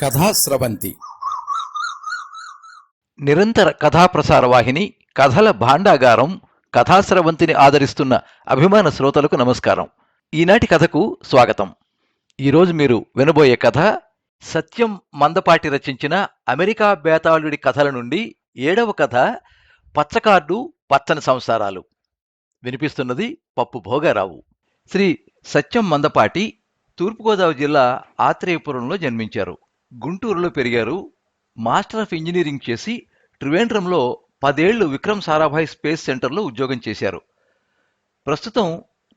కథాస్రవంతి నిరంతర కథాప్రసార వాహిని కథల భాండాగారం కథాస్రవంతిని ఆదరిస్తున్న అభిమాన శ్రోతలకు నమస్కారం. ఈనాటి కథకు స్వాగతం. ఈరోజు మీరు వినబోయే కథ సత్యం మందపాటి రచించిన అమెరికా బేతాళుడి కథల నుండి 7వ కథ పచ్చకార్డు పచ్చని సంసారాలు. వినిపిస్తున్నది పప్పు భోగారావు. శ్రీ సత్యం మందపాటి తూర్పుగోదావరి జిల్లా ఆత్రేయపురంలో జన్మించారు. గుంటూరులో పెరిగారు. మాస్టర్ ఆఫ్ ఇంజనీరింగ్ చేసి త్రివేంద్రంలో 10 ఏళ్లు విక్రమ్ సారాభాయ్ స్పేస్ సెంటర్లో ఉద్యోగం చేశారు. ప్రస్తుతం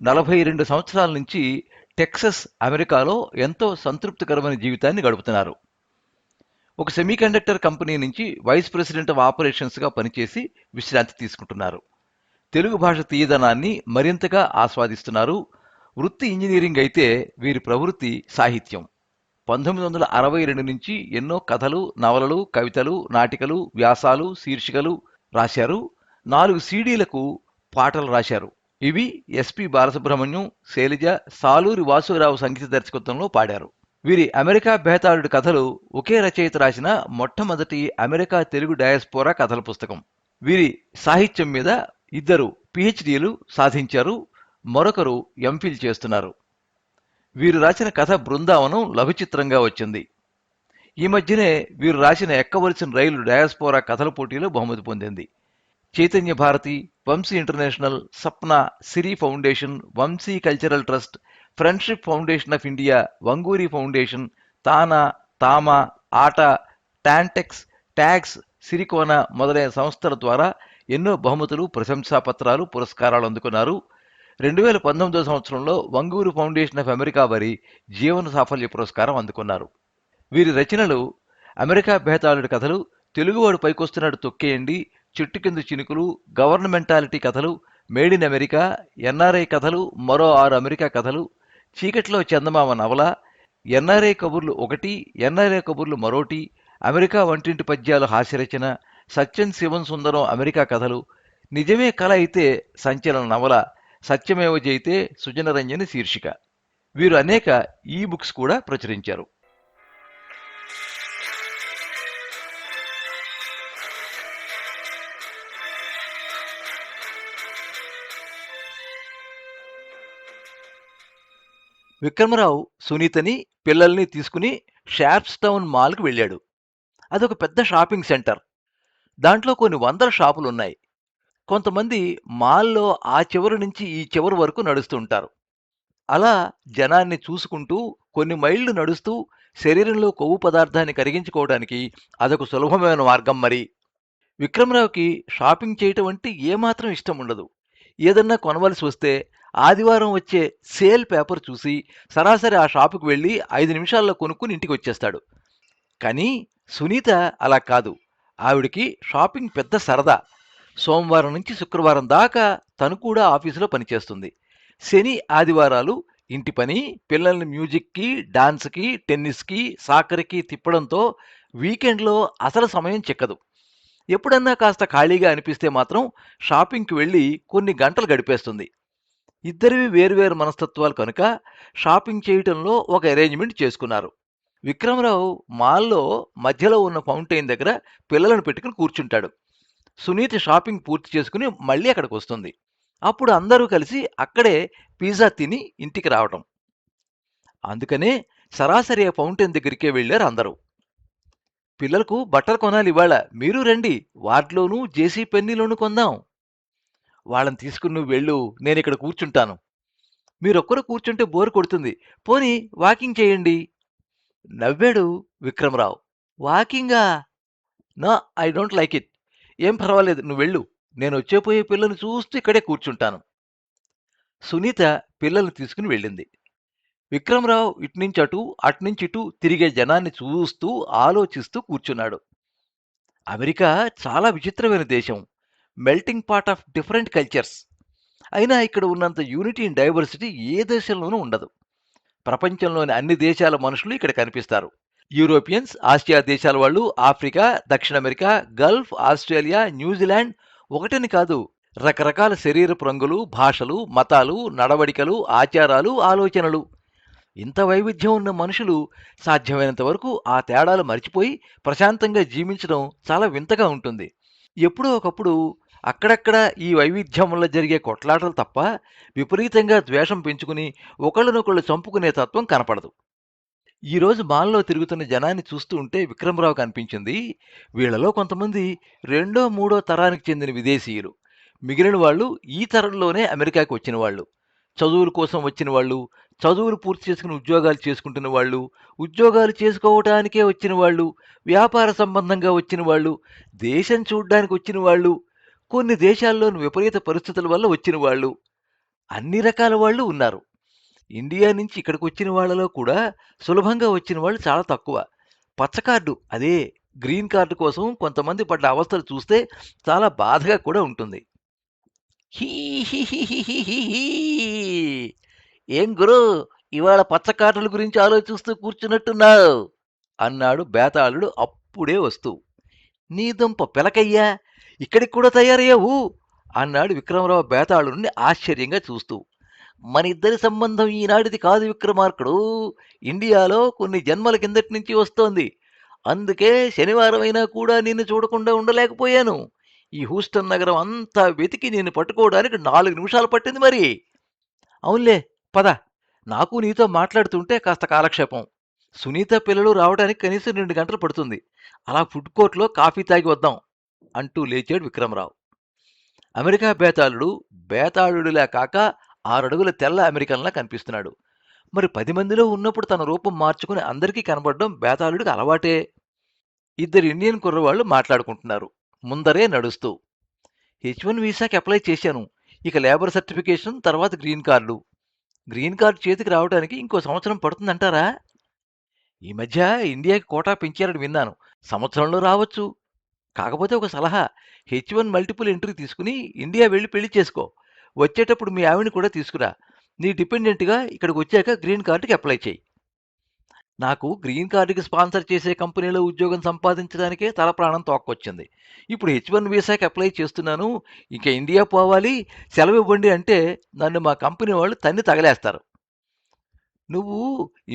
42 సంవత్సరాల నుంచి టెక్సస్, అమెరికాలో ఎంతో సంతృప్తికరమైన జీవితాన్ని గడుపుతున్నారు. ఒక సెమీకండక్టర్ కంపెనీ నుంచి వైస్ ప్రెసిడెంట్ ఆఫ్ ఆపరేషన్స్గా పనిచేసి విశ్రాంతి తీసుకుంటున్నారు. తెలుగు భాష తీయదనాన్ని మరింతగా ఆస్వాదిస్తున్నారు. వృత్తి ఇంజనీరింగ్ అయితే వీరి ప్రవృత్తి సాహిత్యం. 1962 నుంచి ఎన్నో కథలు, నవలలు, కవితలు, నాటికలు, వ్యాసాలు, శీర్షికలు రాశారు. 4 సీడీలకు పాటలు రాశారు. ఇవి ఎస్పి బాలసుబ్రహ్మణ్యం, శైలజ, సాలూరి వాసురావు సంగీత దర్శకత్వంలో పాడారు. వీరి అమెరికా బేతాళుడి కథలు ఒకే రచయిత రాసిన మొట్టమొదటి అమెరికా తెలుగు డయాస్పోరా కథల పుస్తకం. వీరి సాహిత్యం మీద 2 పిహెచ్డీలు సాధించారు. మరొకరు ఎంఫిల్ చేస్తున్నారు. వీరు రాసిన కథ బృందావనం లఘుచిత్రంగా వచ్చింది. ఈ మధ్యనే వీరు రాసిన ఎక్కవలసిన రైలు డయాస్పోరా కథల పోటీలో బహుమతి పొందింది. Chaitanya Bharati, Vamsi international, Sapna, Siri foundation, Vamsi cultural trust, friendship foundation of India, Vanguri foundation, TANA, TAMA, ATA, TANTEX, tax, సిరికోనా మొదలైన సంస్థల ద్వారా ఎన్నో బహుమతులు, ప్రశంసాపత్రాలు, పురస్కారాలు అందుకున్నారు. 2019 సంవత్సరంలో వంగూరు ఫౌండేషన్ ఆఫ్ అమెరికా వారి జీవన సాఫల్య పురస్కారం అందుకున్నారు. వీరి రచనలు అమెరికా బేతాళుడి కథలు, తెలుగువాడు పైకొస్తున్నాడు తొక్కేయండి, చెట్టు కింద చినుకులు, గవర్నమెంటాలిటీ కథలు, మేడ్ ఇన్ అమెరికా, ఎన్ఆర్ఐ కథలు, మరో 6 అమెరికా కథలు, చీకట్లో చందమామ నవల, ఎన్ఆర్ఐ కబుర్లు 1, ఎన్ఆర్ఐ కబుర్లు మరోటి, అమెరికా వంటింటి పద్యాలు హాస్యరచన, సత్యం శివం సుందరం అమెరికా కథలు, నిజమే కళ అయితే సంచలన నవల, సత్యమేవ జయితే సుజనరంజని శీర్షిక. వీరు అనేక ఈ బుక్స్ కూడా ప్రచురించారు. విక్రమరావు సునీతని, పిల్లల్ని తీసుకుని షార్ప్స్ టౌన్ మాల్కి వెళ్ళాడు. అదొక పెద్ద షాపింగ్ సెంటర్. దాంట్లో కొన్ని 100 షాపులున్నాయి. కొంతమంది మాల్లో ఆ చివరి నుంచి ఈ చివరి వరకు నడుస్తూ ఉంటారు. అలా జనాన్ని చూసుకుంటూ కొన్ని మైళ్ళు నడుస్తూ శరీరంలో కొవ్వు పదార్థాన్ని కరిగించుకోవడానికి అదొక సులభమైన మార్గం. మరి విక్రమరావుకి షాపింగ్ చేయటం అంటే ఏమాత్రం ఇష్టం ఉండదు. ఏదన్నా కొనవలసి వస్తే ఆదివారం వచ్చే సేల్ పేపర్ చూసి సరాసరి ఆ షాపుకు వెళ్ళి 5 నిమిషాల్లో కొనుక్కుని ఇంటికి వచ్చేస్తాడు. కానీ సునీత అలా కాదు. ఆవిడికి షాపింగ్ పెద్ద సరదా. సోమవారం నుంచి శుక్రవారం దాకా తను కూడా ఆఫీసులో పనిచేస్తుంది. శని, ఆదివారాలు ఇంటి పని, పిల్లల్ని మ్యూజిక్కి, డాన్స్కి, టెన్నిస్కి, సాకర్కి తిప్పడంతో వీకెండ్లో అసలు సమయం చిక్కదు. ఎప్పుడన్నా కాస్త ఖాళీగా అనిపిస్తే మాత్రం షాపింగ్కి వెళ్ళి కొన్ని గంటలు గడిపేస్తుంది. ఇద్దరివి వేరువేరు మనస్తత్వాలు కనుక షాపింగ్ చేయటంలో ఒక అరేంజ్మెంట్ చేసుకున్నారు. విక్రమరావు మాల్లో మధ్యలో ఉన్న ఫౌంటైన్ దగ్గర పిల్లలను పెట్టుకుని కూర్చుంటాడు. సునీత షాపింగ్ పూర్తి చేసుకుని మళ్ళీ అక్కడికి వస్తుంది. అప్పుడు అందరూ కలిసి అక్కడే పిజ్జా తిని ఇంటికి రావటం. అందుకనే సరాసరి ఆ ఫౌంటైన్ దగ్గరికే వెళ్ళారు అందరూ. పిల్లలకు బట్టలు కొనాలి ఇవాళ, మీరు రండి, వార్డ్లోనూ జేసీ పెన్నీలోనూ కొందాం. వాళ్ళని తీసుకుని నువ్వు వెళ్ళు, నేను ఇక్కడ కూర్చుంటాను. మీరొక్కరు కూర్చుంటే బోరు కొడుతుంది, పోనీ వాకింగ్ చేయండి. నవ్వాడు విక్రమరావు. వాకింగా? No, I don't like it. ఏం పర్వాలేదు, నువ్వు వెళ్ళు, నేను వచ్చేపోయే పిల్లల్ని చూస్తూ ఇక్కడే కూర్చుంటాను. సునీత పిల్లల్ని తీసుకుని వెళ్ళింది. విక్రమరావు ఇట్నుంచి అటు, అటునుంచి ఇటు తిరిగే జనాన్ని చూస్తూ ఆలోచిస్తూ కూర్చున్నాడు. అమెరికా చాలా విచిత్రమైన దేశం. Melting pot of different cultures. అయినా ఇక్కడ ఉన్నంత యూనిటీ అండ్ డైవర్సిటీ ఏ దేశంలోనూ ఉండదు. ప్రపంచంలోని అన్ని దేశాల మనుషులు ఇక్కడ కనిపిస్తారు. యూరోపియన్స్, ఆసియా దేశాల వాళ్ళు, ఆఫ్రికా, దక్షిణ అమెరికా, గల్ఫ్, ఆస్ట్రేలియా, న్యూజిలాండ్, ఒకటని కాదు, రకరకాల శరీరపు రంగులు, భాషలు, మతాలు, నడవడికలు, ఆచారాలు, ఆలోచనలు. ఇంత వైవిధ్యం ఉన్న మనుషులు సాధ్యమైనంత వరకు ఆ తేడాలు మర్చిపోయి ప్రశాంతంగా జీవించడం చాలా వింతగా ఉంటుంది. ఎప్పుడో ఒకప్పుడు అక్కడక్కడ ఈ వైవిధ్యం వల్ల జరిగే కొట్లాటలు తప్ప విపరీతంగా ద్వేషం పెంచుకుని ఒకళ్ళనొకళ్ళు చంపుకునే తత్వం కనపడదు. ఈరోజు మాల్లో తిరుగుతున్న జనాన్ని చూస్తూ ఉంటే విక్రమరావుకు అనిపించింది, వీళ్ళలో కొంతమంది రెండో మూడో తరానికి చెందిన విదేశీయులు, మిగిలిన వాళ్ళు ఈ తరంలోనే అమెరికాకి వచ్చిన వాళ్ళు, చదువుల కోసం వచ్చిన వాళ్ళు, చదువులు పూర్తి చేసుకుని ఉద్యోగాలు చేసుకుంటున్న వాళ్ళు, ఉద్యోగాలు చేసుకోవటానికే వచ్చిన వాళ్ళు, వ్యాపార సంబంధంగా వచ్చిన వాళ్ళు, దేశం చూడ్డానికి వచ్చిన వాళ్ళు, కొన్ని దేశాల్లోని విపరీత పరిస్థితుల వల్ల వచ్చిన వాళ్ళు, అన్ని రకాల వాళ్ళు ఉన్నారు. ఇండియా నుంచి ఇక్కడికి వచ్చిన వాళ్ళలో కూడా సులభంగా వచ్చిన వాళ్ళు చాలా తక్కువ. పచ్చ కార్డు, అదే గ్రీన్ కార్డు కోసం కొంతమంది పడ్డ అవస్థలు చూస్తే చాలా బాధగా కూడా ఉంటుంది. హీ హీ హీ హీ హీ హీ హీ. ఏం గురు, ఇవాళ పచ్చ కార్డుల గురించి ఆలోచిస్తూ కూర్చున్నట్టున్నావు అన్నాడు బేతాళుడు అప్పుడే వస్తూ. నీ దుంప పిలకయ్యా, ఇక్కడికి కూడా తయారయ్యావు అన్నాడు విక్రమరావు బేతాళుడిని ఆశ్చర్యంగా చూస్తూ. మన ఇద్దరి సంబంధం ఈనాటిది కాదు విక్రమార్కుడు, ఇండియాలో కొన్ని జన్మల కిందటి నుంచి వస్తోంది. అందుకే శనివారం అయినా కూడా నిన్ను చూడకుండా ఉండలేకపోయాను. ఈ హూస్టన్ నగరం అంతా వెతికి నిన్ను పట్టుకోవడానికి 4 నిమిషాలు పట్టింది మరి. అవునులే, పద, నాకు నీతో మాట్లాడుతుంటే కాస్త కాలక్షేపం. సునీత పిల్లలు రావడానికి కనీసం 2 గంటలు పడుతుంది. అలా ఫుడ్ కోర్ట్లో కాఫీ తాగి వద్దాం అంటూ లేచాడు విక్రమరావు. అమెరికా బేతాళుడు బేతాళుడిలా కాక 6 అడుగుల తెల్ల అమెరికన్లా కనిపిస్తున్నాడు. మరి 10 మందిలో ఉన్నప్పుడు తన రూపం మార్చుకుని అందరికీ కనబడడం బేతాళుడికి అలవాటే. ఇద్దరు ఇండియన్ కుర్రవాళ్ళు మాట్లాడుకుంటున్నారు ముందరే నడుస్తూ. H1 వీసాకి అప్లై చేశాను. ఇక లేబర్ సర్టిఫికేషన్, తర్వాత గ్రీన్ కార్డు. గ్రీన్ కార్డు చేతికి రావడానికి ఇంకో సంవత్సరం పడుతుందంటారా? ఈ మధ్య ఇండియాకి కోటా పెంచారని విన్నాను. సంవత్సరంలో రావచ్చు. కాకపోతే ఒక సలహా, H1 మల్టిపుల్ ఎంట్రీ తీసుకుని ఇండియా వెళ్ళి పెళ్లి చేసుకో. వచ్చేటప్పుడు మీ ఆవిడని కూడా తీసుకురా. నీ డిపెండెంట్గా ఇక్కడికి వచ్చాక గ్రీన్ కార్డుకి అప్లై చేయి. నాకు గ్రీన్ కార్డుకి స్పాన్సర్ చేసే కంపెనీలో ఉద్యోగం సంపాదించడానికే తల ప్రాణం తోక్కొచ్చింది. ఇప్పుడు H1 వీసాకి అప్లై చేస్తున్నాను. ఇక ఇండియా పోవాలి, సెలవు ఇవ్వండి అంటే నన్ను మా కంపెనీ వాళ్ళు తన్ని తగలేస్తారు. నువ్వు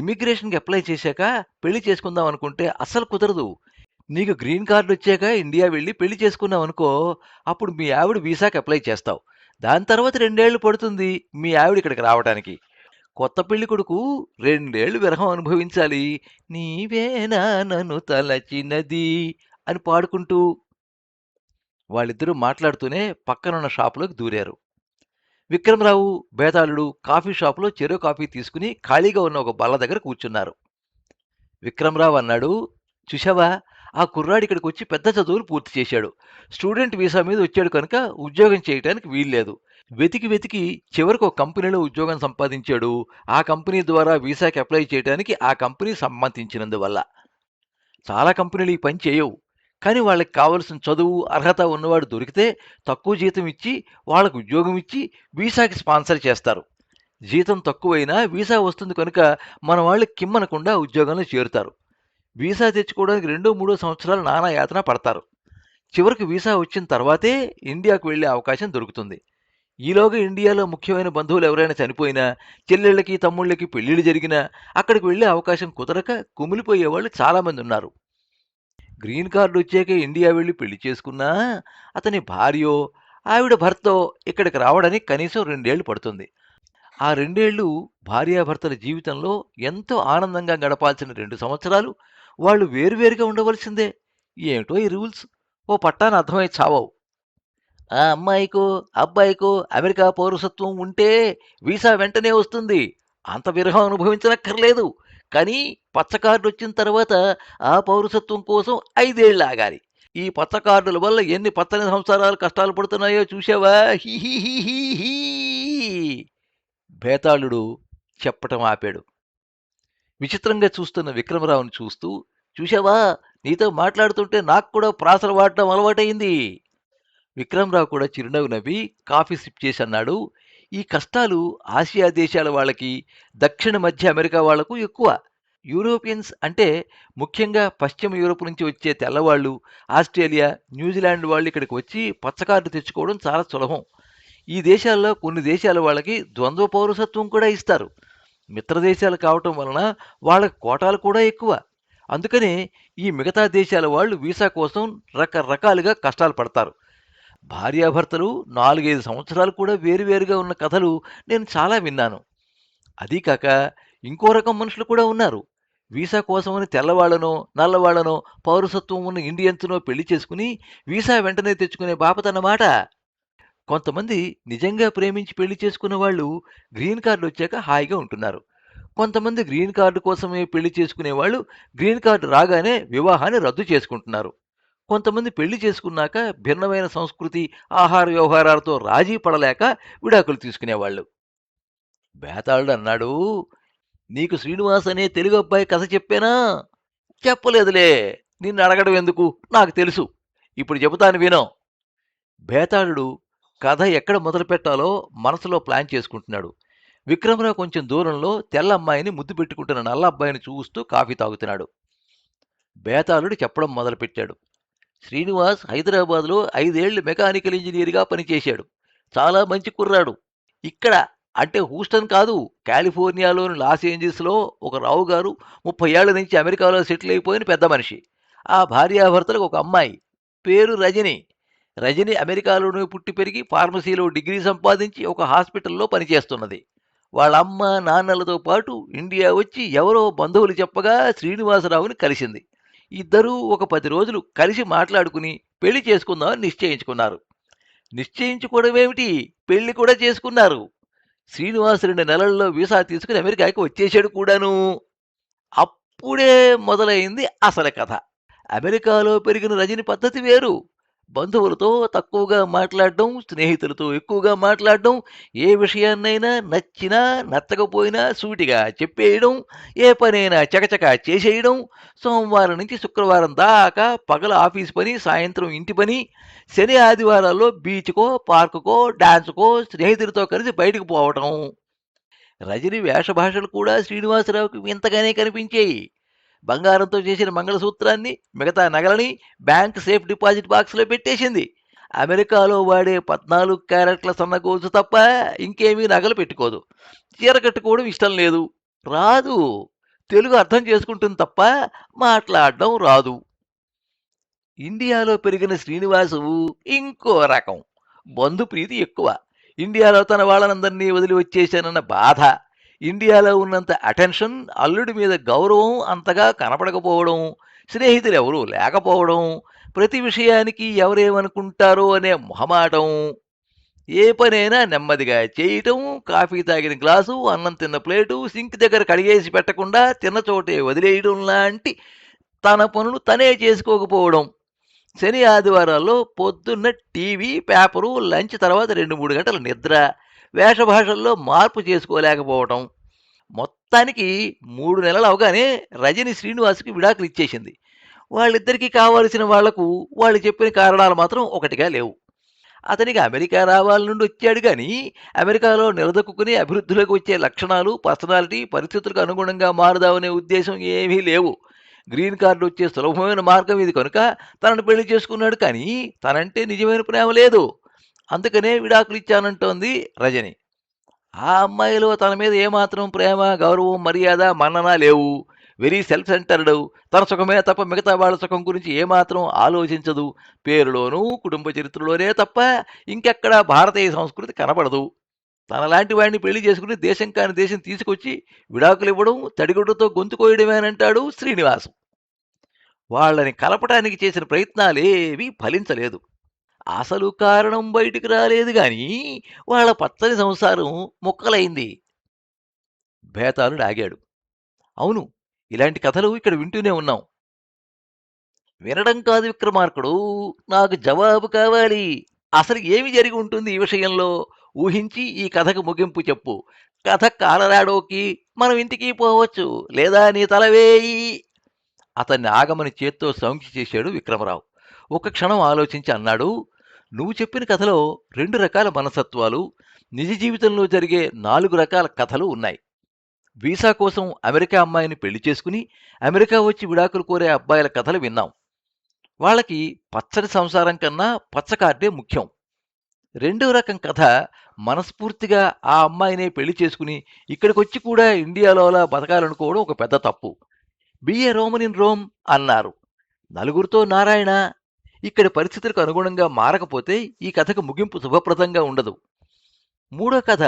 ఇమ్మిగ్రేషన్కి అప్లై చేశాక పెళ్లి చేసుకుందాం అనుకుంటే అస్సలు కుదరదు. నీకు గ్రీన్ కార్డు వచ్చాక ఇండియా వెళ్ళి పెళ్లి చేసుకున్నావు అనుకో, అప్పుడు మీ ఆవిడ వీసాకి అప్లై చేస్తావు. దాని తర్వాత 2 ఏళ్ళు పడుతుంది మీ ఆవిడ ఇక్కడికి రావడానికి. కొత్త పెళ్లి కొడుకు 2 ఏళ్ళు విరహం అనుభవించాలి. నీవేనా నన్ను తలచినది అని పాడుకుంటూ. వాళ్ళిద్దరూ మాట్లాడుతూనే పక్కనున్న షాపులోకి దూరారు. విక్రమరావు బేతాళుడు కాఫీ షాపులో చెరో కాఫీ తీసుకుని ఖాళీగా ఉన్న ఒక బల్ల దగ్గర కూర్చున్నారు. విక్రమరావు అన్నాడు, చూశావా, ఆ కుర్రాడు ఇక్కడికి వచ్చి పెద్ద చదువులు పూర్తి చేశాడు. స్టూడెంట్ వీసా మీద వచ్చాడు కనుక ఉద్యోగం చేయడానికి వీల్లేదు. వెతికి వెతికి చివరికి ఒక కంపెనీలో ఉద్యోగం సంపాదించాడు. ఆ కంపెనీ ద్వారా వీసాకి అప్లై చేయడానికి ఆ కంపెనీ సమ్మతించినందువల్ల. చాలా కంపెనీలు ఈ పని చేయవు. కానీ వాళ్ళకి కావలసిన చదువు, అర్హత ఉన్నవాడు దొరికితే తక్కువ జీతం ఇచ్చి వాళ్ళకు ఉద్యోగం ఇచ్చి వీసాకి స్పాన్సర్ చేస్తారు. జీతం తక్కువైనా వీసా వస్తుంది కనుక మన వాళ్ళు కిమ్మనకుండా ఉద్యోగంలో చేరుతారు. వీసా తెచ్చుకోవడానికి 2-3 సంవత్సరాలు నానా యాతన పడతారు. చివరికి వీసా వచ్చిన తర్వాతే ఇండియాకు వెళ్ళే అవకాశం దొరుకుతుంది. ఈలోగా ఇండియాలో ముఖ్యమైన బంధువులు ఎవరైనా చనిపోయినా, చెల్లెళ్ళకి తమ్ముళ్ళకి పెళ్లిళ్ళు జరిగినా అక్కడికి వెళ్ళే అవకాశం కుదరక కుమిలిపోయే వాళ్ళు చాలామంది ఉన్నారు. గ్రీన్ కార్డు వచ్చాక ఇండియా వెళ్ళి పెళ్లి చేసుకున్నా అతని భార్యో ఆవిడ భర్తో ఇక్కడికి రావడానికి కనీసం 2 ఏళ్ళు పడుతుంది. ఆ 2 ఏళ్ళు భార్యాభర్తల జీవితంలో ఎంతో ఆనందంగా గడపాల్సిన 2 సంవత్సరాలు వాళ్ళు వేరువేరుగా ఉండవలసిందే. ఏమిటో ఈ రూల్స్ ఓ పట్టాన అర్థమై చావవు. ఆ అమ్మాయికో అబ్బాయికో అమెరికా పౌరసత్వం ఉంటే వీసా వెంటనే వస్తుంది. అంత విరహం అనుభవించనక్కర్లేదు. కానీ పచ్చ కార్డు వచ్చిన తర్వాత ఆ పౌరసత్వం కోసం 5 ఏళ్ళు ఆగాలి. ఈ పచ్చ కార్డుల వల్ల ఎన్ని పచ్చని సంసారాలు కష్టాలు పడుతున్నాయో చూసావా? హీ హీ హీ హీ హీ. భేతాళుడు చెప్పటం ఆపాడు. విచిత్రంగా చూస్తున్న విక్రమరావుని చూస్తూ, చూశావా, నీతో మాట్లాడుతుంటే నాకు కూడా ప్రాసలు వాడటం అలవాటయింది. విక్రమరావు కూడా చిరునవ్వు నవ్వి కాఫీ సిప్ చేసి అన్నాడు, ఈ కష్టాలు ఆసియా దేశాల వాళ్ళకి, దక్షిణ మధ్య అమెరికా వాళ్లకు ఎక్కువ. యూరోపియన్స్ అంటే ముఖ్యంగా పశ్చిమ యూరోప్ నుంచి వచ్చే తెల్లవాళ్ళు, ఆస్ట్రేలియా, న్యూజిలాండ్ వాళ్ళు ఇక్కడికి వచ్చి పచ్చకార్డు తెచ్చుకోవడం చాలా సులభం. ఈ దేశాల్లో కొన్ని దేశాల వాళ్ళకి ద్వంద్వ పౌరసత్వం కూడా ఇస్తారు. మిత్రదేశాలు కావటం వలన వాళ్ళకి కోటాలు కూడా ఎక్కువ. అందుకనే ఈ మిగతా దేశాల వాళ్ళు వీసా కోసం రకరకాలుగా కష్టాలు పడతారు. భార్యాభర్తలు 4, 5 సంవత్సరాలు కూడా వేరువేరుగా ఉన్న కథలు నేను చాలా విన్నాను. అదీ కాక ఇంకో రకం మనుషులు కూడా ఉన్నారు. వీసా కోసమని తెల్లవాళ్లనో, నల్లవాళ్లనో, పౌరసత్వం ఉన్న ఇండియన్స్‌నో పెళ్లి చేసుకుని వీసా వెంటనే తెచ్చుకునే బాపతన్నమాట. కొంతమంది నిజంగా ప్రేమించి పెళ్లి చేసుకున్న వాళ్ళు గ్రీన్ కార్డులొచ్చాక హాయిగా ఉంటున్నారు. కొంతమంది గ్రీన్ కార్డు కోసమే పెళ్లి చేసుకునే వాళ్ళు గ్రీన్ కార్డు రాగానే వివాహాన్ని రద్దు చేసుకుంటున్నారు. కొంతమంది పెళ్లి చేసుకున్నాక భిన్నమైన సంస్కృతి, ఆహార వ్యవహారాలతో రాజీ పడలేక విడాకులు తీసుకునేవాళ్ళు. బేతాళుడన్నాడు, నీకు శ్రీనివాస్ అనే తెలుగు అబ్బాయి కథ చెప్పానా? చెప్పలేదులే. నిన్ను అడగడం ఎందుకు? నాకు తెలుసు. ఇప్పుడు చెబుతాను వినో. బేతాళుడు కథ ఎక్కడ మొదలుపెట్టాలో మనసులో ప్లాన్ చేసుకుంటున్నాడు. విక్రమరావు కొంచెం దూరంలో తెల్ల అమ్మాయిని ముద్దు పెట్టుకుంటున్న నల్ల అబ్బాయిని చూస్తూ కాఫీ తాగుతున్నాడు. బేతాళుడు చెప్పడం మొదలుపెట్టాడు. శ్రీనివాస్ హైదరాబాద్లో 5 ఏళ్లు మెకానికల్ ఇంజనీర్గా పనిచేశాడు. చాలా మంచి కుర్రాడు. ఇక్కడ అంటే హూస్టన్ కాదు, కాలిఫోర్నియాలోని లాస్ ఏంజల్స్లో ఒక రావు గారు 30 ఏళ్ల నుంచి అమెరికాలో సెటిల్ అయిపోయిన పెద్ద మనిషి. ఆ భార్యాభర్తలకు ఒక అమ్మాయి. పేరు రజని. రజని అమెరికాలోనే పుట్టి పెరిగి ఫార్మసీలో డిగ్రీ సంపాదించి ఒక హాస్పిటల్లో పనిచేస్తున్నది. వాళ్ళ అమ్మ నాన్నలతో పాటు ఇండియా వచ్చి ఎవరో బంధువులు చెప్పగా శ్రీనివాసరావుని కలిసింది. ఇద్దరూ ఒక 10 రోజులు కలిసి మాట్లాడుకుని పెళ్లి చేసుకుందామని నిశ్చయించుకున్నారు. నిశ్చయించుకోవడమేమిటి, పెళ్లి కూడా చేసుకున్నారు. శ్రీనివాస్ 2 నెలల్లో వీసా తీసుకుని అమెరికాకి వచ్చేశాడు కూడాను. అప్పుడే మొదలైంది అసలు కథ. అమెరికాలో పెరిగిన రజని పద్ధతి వేరు. బంధువులతో తక్కువగా మాట్లాడడం, స్నేహితులతో ఎక్కువగా మాట్లాడడం, ఏ విషయాన్నైనా నచ్చినా నచ్చకపోయినా సూటిగా చెప్పేయడం, ఏ పనైనా చకచకా చేసేయడం, సోమవారం నుంచి శుక్రవారం దాకా పగల ఆఫీస్ పని, సాయంత్రం ఇంటి పని, శని ఆదివారాల్లో బీచ్కో, పార్కుకో, డాన్సుకో స్నేహితులతో కలిసి బయటకు పోవటం. రజని వేషభాషలు కూడా శ్రీనివాసరావుకి వింతగానే కనిపించాయి. బంగారంతో చేసిన మంగళసూత్రాన్ని, మిగతా నగలని బ్యాంక్ సేఫ్ డిపాజిట్ బాక్స్లో పెట్టేసింది. అమెరికాలో వాడే 14 క్యారెట్ల సన్నగోల్సు తప్ప ఇంకేమీ నగలు పెట్టుకోదు. చీర కట్టుకోవడం ఇష్టం లేదు. రాదు. తెలుగు అర్థం చేసుకుంటుంది తప్ప మాట్లాడడం రాదు. ఇండియాలో పెరిగిన శ్రీనివాసు ఇంకో రకం. బంధుప్రీతి ఎక్కువ. ఇండియాలో తన వాళ్ళనందరినీ వదిలి వచ్చేశానన్న బాధ. ఇండియాలో ఉన్నంత అటెన్షన్, అల్లుడి మీద గౌరవం అంతగా కనపడకపోవడం, స్నేహితులు ఎవరూ లేకపోవడం, ప్రతి విషయానికి ఎవరేమనుకుంటారో అనే మొహమాటం, ఏ పనైనా నెమ్మదిగా చేయటం, కాఫీ తాగిన గ్లాసు, అన్నం తిన్న ప్లేటు సింక్ దగ్గర కడిగేసి పెట్టకుండా తిన్న చోటే వదిలేయడం లాంటి తన పనులు తనే చేసుకోకపోవడం. శని ఆదివారాల్లో పొద్దున్న టీవీ, పేపరు, లంచ్ తర్వాత 2-3 గంటల నిద్ర, వేషభాషల్లో మార్పు చేసుకోలేకపోవటం. మొత్తానికి 3 నెలలు అవగానే రజని శ్రీనివాస్కి విడాకులు ఇచ్చేసింది. వాళ్ళిద్దరికీ కావలసిన వాళ్లకు వాళ్ళు చెప్పిన కారణాలు మాత్రం ఒకటిగా లేవు. అతనికి అమెరికా రావాలనుండి వచ్చాడు కానీ అమెరికాలో నిలదొక్కుని అభివృద్ధిలోకి వచ్చే లక్షణాలు, పర్సనాలిటీ, పరిస్థితులకు అనుగుణంగా మారుదామనే ఉద్దేశం ఏమీ లేవు. గ్రీన్ కార్డు వచ్చే సులభమైన మార్గం ఇది కనుక తనను పెళ్లి చేసుకున్నాడు కానీ తనంటే నిజమైన ప్రేమ లేదు. అందుకనే విడాకులు ఇచ్చానంటోంది రజని. ఆ అమ్మాయిలో తన మీద ఏమాత్రం ప్రేమ, గౌరవం, మర్యాద, మన్నన లేవు. Very self centred. తన సుఖమే తప్ప మిగతా వాళ్ళ సుఖం గురించి ఏమాత్రం ఆలోచించదు. పేరులోనూ కుటుంబ చరిత్రలోనే తప్ప ఇంకెక్కడా భారతీయ సంస్కృతి కనబడదు. తనలాంటి వాడిని పెళ్లి చేసుకుని దేశం కాని దేశం తీసుకొచ్చి విడాకులు ఇవ్వడం, తడిగుడ్డతో గొంతు కోయడమేనంటాడు శ్రీనివాసు. వాళ్ళని కలపటానికి చేసిన ప్రయత్నాలేవీ ఫలించలేదు. అసలు కారణం బయటికి రాలేదు గాని వాళ్ళ పచ్చని సంసారం ముక్కలైంది. బేతాళుడు ఆగాడు. అవును, ఇలాంటి కథలు ఇక్కడ వింటూనే ఉన్నాం. వినడం కాదు విక్రమార్కుడు, నాకు జవాబు కావాలి. అసలు ఏమి జరిగి ఉంటుంది ఈ విషయంలో? ఊహించి ఈ కథకు ముగింపు చెప్పు. కథ కాలరాడోకి మనం ఇంటికి పోవచ్చు, లేదా నీ తలవేయి. అతన్ని ఆగమని చేత్తో సౌంజ్ఞ చేశాడు విక్రమరావు. ఒక క్షణం ఆలోచించి అన్నాడు, నువ్వు చెప్పిన కథలో 2 రకాల మనస్తత్వాలు, నిజ జీవితంలో జరిగే 4 రకాల కథలు ఉన్నాయి. వీసా కోసం అమెరికా అమ్మాయిని పెళ్లి చేసుకుని అమెరికా వచ్చి విడాకులు కోరే అబ్బాయిల కథలు విన్నాం. వాళ్ళకి పచ్చని సంసారం కన్నా పచ్చ కార్డే ముఖ్యం. రెండో రకం కథ మనస్ఫూర్తిగా ఆ అమ్మాయినే పెళ్లి చేసుకుని ఇక్కడికొచ్చి కూడా ఇండియాలో అలా బతకాలనుకోవడం ఒక పెద్ద తప్పు. Be a Roman in Rome అన్నారు. నలుగురితో నారాయణ. ఇక్కడి పరిస్థితులకు అనుగుణంగా మారకపోతే ఈ కథకు ముగింపు శుభప్రదంగా ఉండదు. మూడో కథ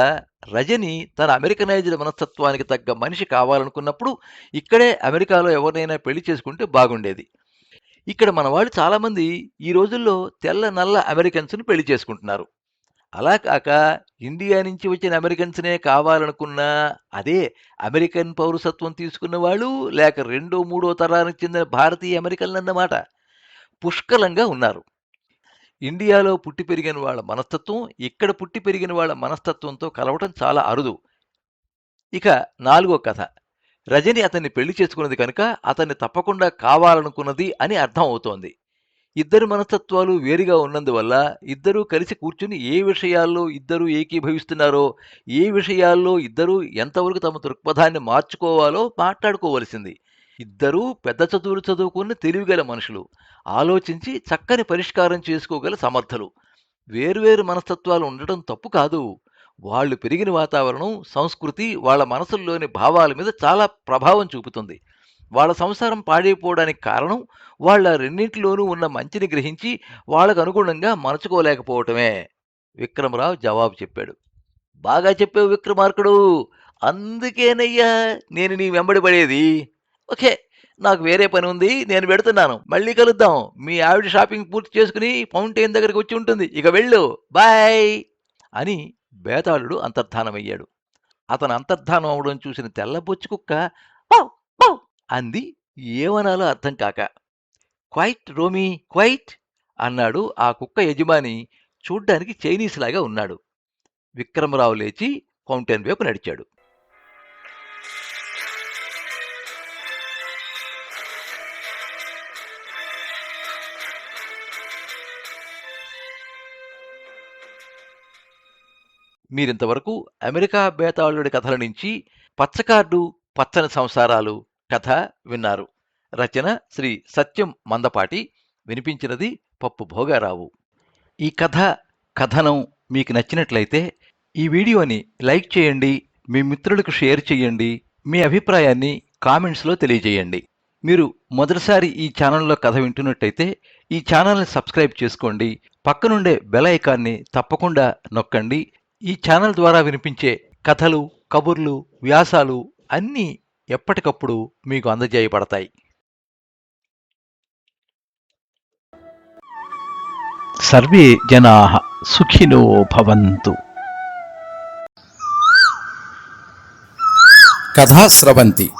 రజని తన అమెరికనైజ్డ్ మనస్తత్వానికి తగ్గ మనిషి కావాలనుకున్నప్పుడు ఇక్కడే అమెరికాలో ఎవరినైనా పెళ్లి చేసుకుంటే బాగుండేది. ఇక్కడ మన వాళ్ళు చాలామంది ఈ రోజుల్లో తెల్ల నల్ల అమెరికన్స్ను పెళ్లి చేసుకుంటున్నారు. అలా కాక ఇండియా నుంచి వచ్చిన అమెరికన్స్‌నే కావాలనుకున్నా, అదే అమెరికన్ పౌరసత్వం తీసుకున్న వాళ్ళు, లేక రెండో, మూడో తరానికి చెందిన భారతీయ అమెరికన్‌లన్నమాట పుష్కలంగా ఉన్నారు. ఇండియాలో పుట్టి పెరిగిన వాళ్ళ మనస్తత్వం, ఇక్కడ పుట్టి పెరిగిన వాళ్ళ మనస్తత్వంతో కలవటం చాలా అరుదు. ఇక నాలుగో కథ. రజని అతన్ని పెళ్లి చేసుకున్నది కనుక అతన్ని తప్పకుండా కావాలనుకున్నది అని అర్థం అవుతోంది. ఇద్దరి మనస్తత్వాలు వేరుగా ఉన్నందువల్ల ఇద్దరూ కలిసి కూర్చుని ఏ విషయాల్లో ఇద్దరూ ఏకీభవిస్తున్నారో, ఏ విషయాల్లో ఇద్దరూ ఎంతవరకు తమ దృక్పథాన్ని మార్చుకోవాలో మాట్లాడుకోవలసింది. ఇద్దరూ పెద్ద చదువులు చదువుకున్న తెలివిగల మనుషులు, ఆలోచించి చక్కని పరిష్కారం చేసుకోగల సమర్థులు. వేర్వేరు మనస్తత్వాలు ఉండటం తప్పు కాదు. వాళ్ళు పెరిగిన వాతావరణం, సంస్కృతి వాళ్ళ మనసుల్లోని భావాల మీద చాలా ప్రభావం చూపుతుంది. వాళ్ళ సంసారం పాడైపోవడానికి కారణం వాళ్ళ రెండింటిలోనూ ఉన్న మంచిని గ్రహించి వాళ్ళకు అనుగుణంగా మలుచుకోలేకపోవటమే. విక్రమరావు జవాబు చెప్పాడు. బాగా చెప్పావు విక్రమార్కుడు. అందుకేనయ్యా నేను నీ వెంబడి పడేది. ఓకే, నాకు వేరే పని ఉంది, నేను వెడుతున్నాను. మళ్ళీ కలుద్దాం. మీ ఆవిడ షాపింగ్ పూర్తి చేసుకుని ఫౌంటైన్ దగ్గరికి వచ్చి ఉంటుంది. ఇక వెళ్ళు, బాయ్ అని బేతాళుడు అంతర్ధానమయ్యాడు. అతను అంతర్ధానం అవడం చూసిన తెల్లబొచ్చు కుక్క "పౌ, పౌ" అంది, ఏమనాలో అర్థం కాక. క్వైట్ రోమీ, క్వైట్ అన్నాడు ఆ కుక్క యజమాని. చూడ్డానికి చైనీస్ లాగా ఉన్నాడు. విక్రమరావు లేచి ఫౌంటైన్ వైపు నడిచాడు. మీరింతవరకు అమెరికా బేతాళుడి కథల నుంచి పచ్చకార్డు పచ్చని సంసారాలు కథ విన్నారు. రచన శ్రీ సత్యం మందపాటి. వినిపించినది పప్పు భోగారావు. ఈ కథనం మీకు నచ్చినట్లయితే ఈ వీడియోని లైక్ చేయండి, మీ మిత్రులకు షేర్ చేయండి, మీ అభిప్రాయాన్ని కామెంట్స్లో తెలియజేయండి. మీరు మొదటిసారి ఈ ఛానల్లో కథ వింటున్నట్టయితే ఈ ఛానల్ని సబ్స్క్రైబ్ చేసుకోండి. పక్కనుండే బెల్ ఐకాన్ని తప్పకుండా నొక్కండి. ఈ ఛానల్ ద్వారా వినిపించే కథలు, కబుర్లు, వ్యాసాలు అన్నీ ఎప్పటికప్పుడు మీకు అందజేయబడతాయి. సర్వే జనాః సుఖినో భవంతు. కథా స్రవంతి